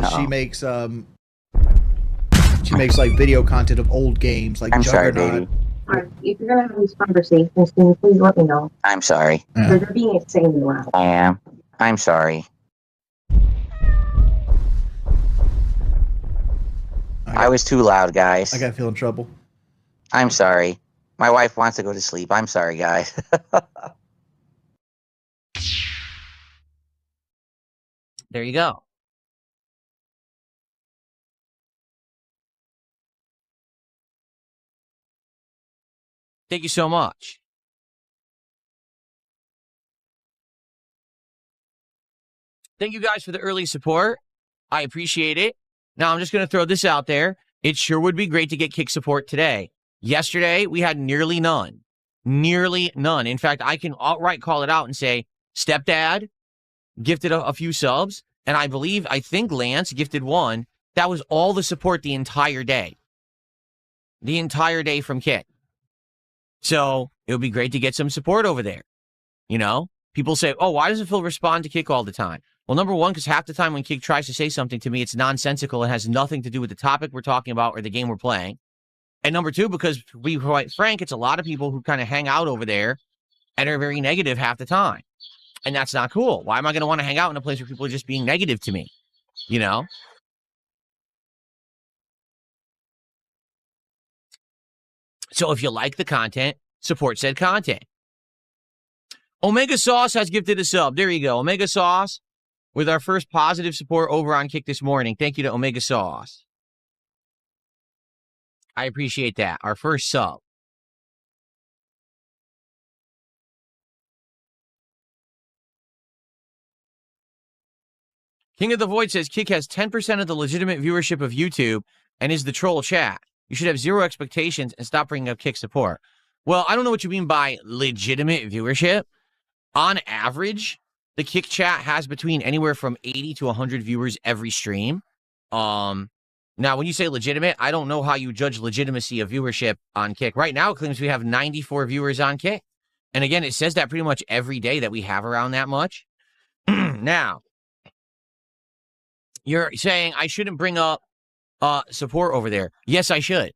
She makes like video content of old games, like I'm sorry, Juggernaut. baby. If you're gonna have these conversations, can you please let me know? I'm sorry. Yeah. They're being insanely loud. I am. I'm sorry. I was too loud, guys. I gotta feel in trouble. I'm sorry. My wife wants to go to sleep. I'm sorry, guys. There you go. Thank you so much. Thank you guys for the early support. I appreciate it. Now, I'm just going to throw this out there. It sure would be great to get kick support today. Yesterday, we had nearly none. Nearly none. In fact, I can outright call it out and say, Stepdad gifted a few subs, and I think Lance gifted one. That was all the support the entire day. The entire day from Kick. So it would be great to get some support over there. You know, people say, oh, why doesn't Phil respond to Kick all the time? Well, number one, because half the time when Kick tries to say something to me, it's nonsensical and has nothing to do with the topic we're talking about or the game we're playing. And number two, because to be quite frank, it's a lot of people who kind of hang out over there and are very negative half the time. And that's not cool. Why am I going to want to hang out in a place where people are just being negative to me? You know? So if you like the content, support said content. Omega Sauce has gifted a sub. There you go. Omega Sauce with our first positive support over on Kick this morning. Thank you to Omega Sauce. I appreciate that. Our first sub. King of the Void says Kick has 10% of the legitimate viewership of YouTube and is the troll chat. You should have zero expectations and stop bringing up Kick support. Well, I don't know what you mean by legitimate viewership. On average, the Kick chat has between anywhere from 80 to 100 viewers every stream. Now, when you say legitimate, I don't know how you judge legitimacy of viewership on Kick. Right now, it claims we have 94 viewers on Kick. And again, it says that pretty much every day that we have around that much. Now, you're saying I shouldn't bring up support over there. Yes, I should.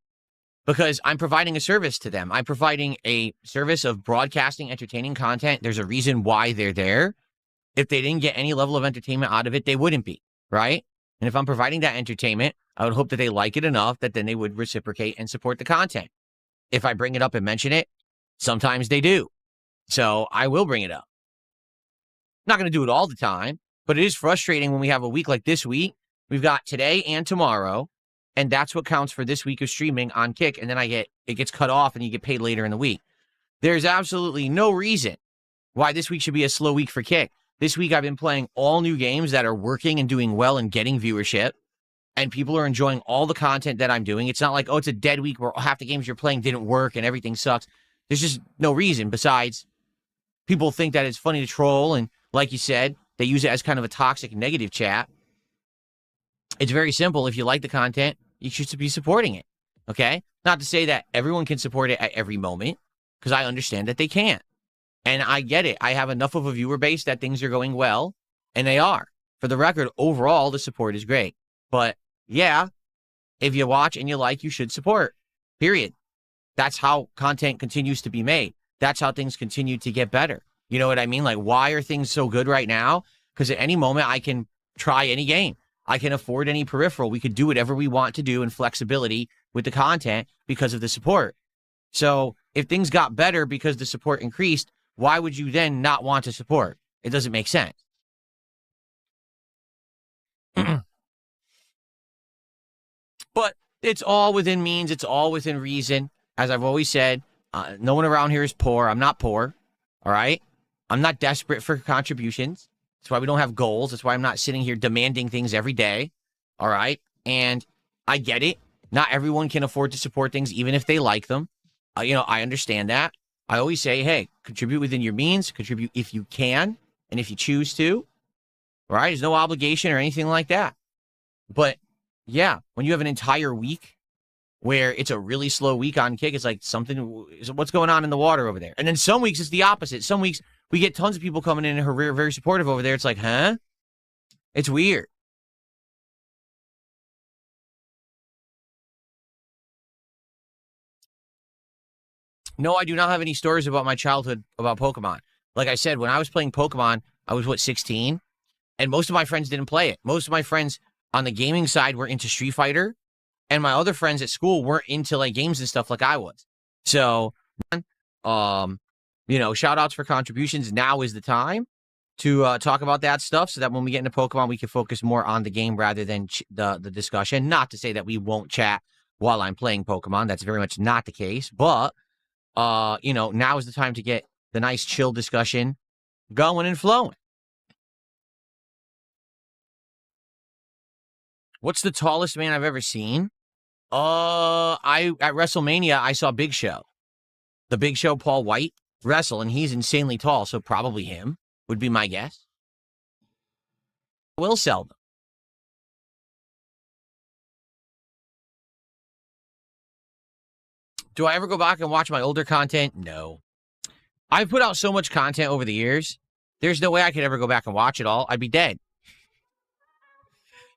Because I'm providing a service to them. I'm providing a service of broadcasting, entertaining content. There's a reason why they're there. If they didn't get any level of entertainment out of it, they wouldn't be, right? And if I'm providing that entertainment, I would hope that they like it enough that then they would reciprocate and support the content. If I bring it up and mention it, sometimes they do. So I will bring it up. Not going to do it all the time, but it is frustrating when we have a week like this week. We've got today and tomorrow. And that's what counts for this week of streaming on Kick. And then it gets cut off and you get paid later in the week. There's absolutely no reason why this week should be a slow week for Kick. This week I've been playing all new games that are working and doing well and getting viewership. And people are enjoying all the content that I'm doing. It's not like, oh, it's a dead week where half the games you're playing didn't work and everything sucks. There's just no reason besides people think that it's funny to troll. And like you said, they use it as kind of a toxic negative chat. It's very simple. If you like the content, you should be supporting it, okay? Not to say that everyone can support it at every moment, because I understand that they can't. And I get it. I have enough of a viewer base that things are going well, and they are. For the record, overall, the support is great. But, yeah, if you watch and you like, you should support, period. That's how content continues to be made. That's how things continue to get better. You know what I mean? Like, why are things so good right now? Because at any moment, I can try any game. I can afford any peripheral. We could do whatever we want to do and flexibility with the content because of the support. So if things got better because the support increased, why would you then not want to support? It doesn't make sense. But it's all within means. It's all within reason. As I've always said, no one around here is poor. I'm not poor. All right. I'm not desperate for contributions. That's why we don't have goals. That's why I'm not sitting here demanding things every day. All right. And I get it. Not everyone can afford to support things, even if they like them. I understand that. I always say, hey, contribute within your means, contribute if you can, and if you choose to. All right. There's no obligation or anything like that. But yeah, when you have an entire week where it's a really slow week on Kick, it's like what's going on in the water over there? And then some weeks it's the opposite. Some weeks we get tons of people coming in who are very, very supportive over there. It's like, huh? It's weird. No, I do not have any stories about my childhood about Pokemon. Like I said, when I was playing Pokemon, I was, 16? And most of my friends didn't play it. Most of my friends on the gaming side were into Street Fighter, and my other friends at school weren't into like games and stuff like I was. So, shout outs for contributions. Now is the time to talk about that stuff so that when we get into Pokemon, we can focus more on the game rather than the discussion. Not to say that we won't chat while I'm playing Pokemon. That's very much not the case. But, now is the time to get the nice chill discussion going and flowing. What's the tallest man I've ever seen? At WrestleMania, I saw Big Show. The Big Show, Paul White, wrestle, and he's insanely tall, so probably him would be my guess. Will sell them. Do I ever go back and watch my older content? No. I've put out so much content over the years, there's no way I could ever go back and watch it all. I'd be dead.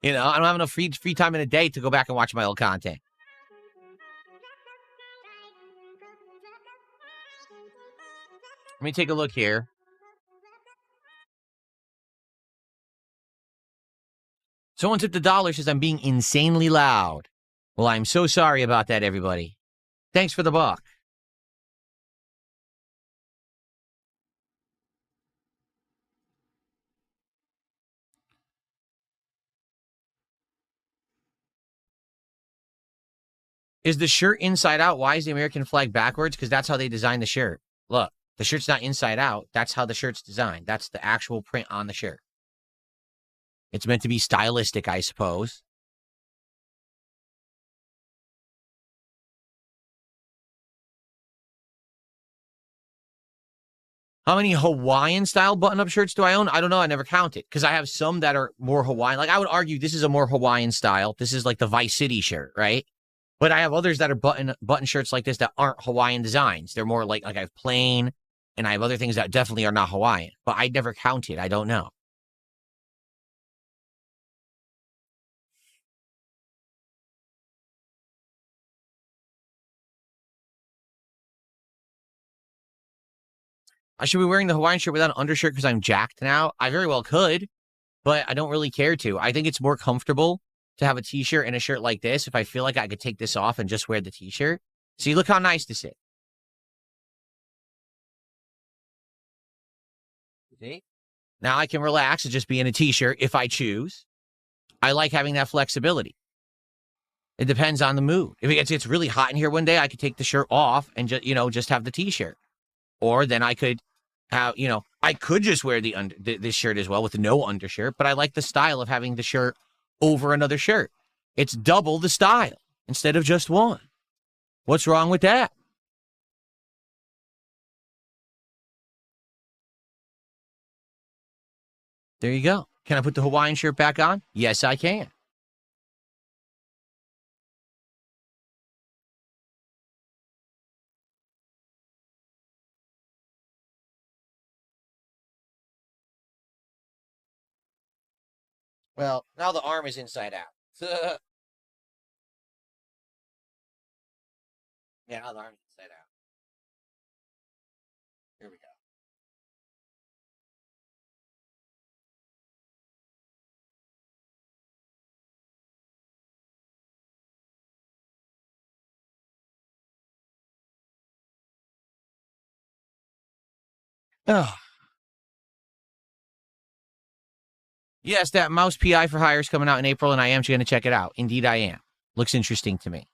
I don't have enough free time in a day to go back and watch my old content. Let me take a look here. Someone tipped $1, says I'm being insanely loud. Well, I'm so sorry about that, everybody. Thanks for the buck. Is the shirt inside out? Why is the American flag backwards? Because that's how they designed the shirt. Look, the shirt's not inside out. That's how the shirt's designed. That's the actual print on the shirt. It's meant to be stylistic, I suppose. How many Hawaiian-style button-up shirts do I own? I don't know. I never counted because I have some that are more Hawaiian. Like, I would argue this is a more Hawaiian style. This is like the Vice City shirt, right? But I have others that are button shirts like this that aren't Hawaiian designs. They're more like I have plain, and I have other things that definitely are not Hawaiian. But I never counted. I don't know. I should be wearing the Hawaiian shirt without an undershirt because I'm jacked now. I very well could, but I don't really care to. I think it's more comfortable to have a t-shirt and a shirt like this if I feel like I could take this off and just wear the t-shirt. See, look how nice this is. See? Now I can relax and just be in a t-shirt if I choose. I like having that flexibility. It depends on the mood. If it gets really hot in here one day, I could take the shirt off and just have the t-shirt. Or then I could have, I could just wear this shirt as well with no undershirt, but I like the style of having the shirt over another shirt. It's double the style instead of just one. What's wrong with that? There you go. Can I put the Hawaiian shirt back on? Yes, I can. Well, now the arm is inside out. Yeah, now the arm is inside out. Here we go. Oh. Yes, that Mouse PI for Hire is coming out in April, and I am going to check it out. Indeed, I am. Looks interesting to me.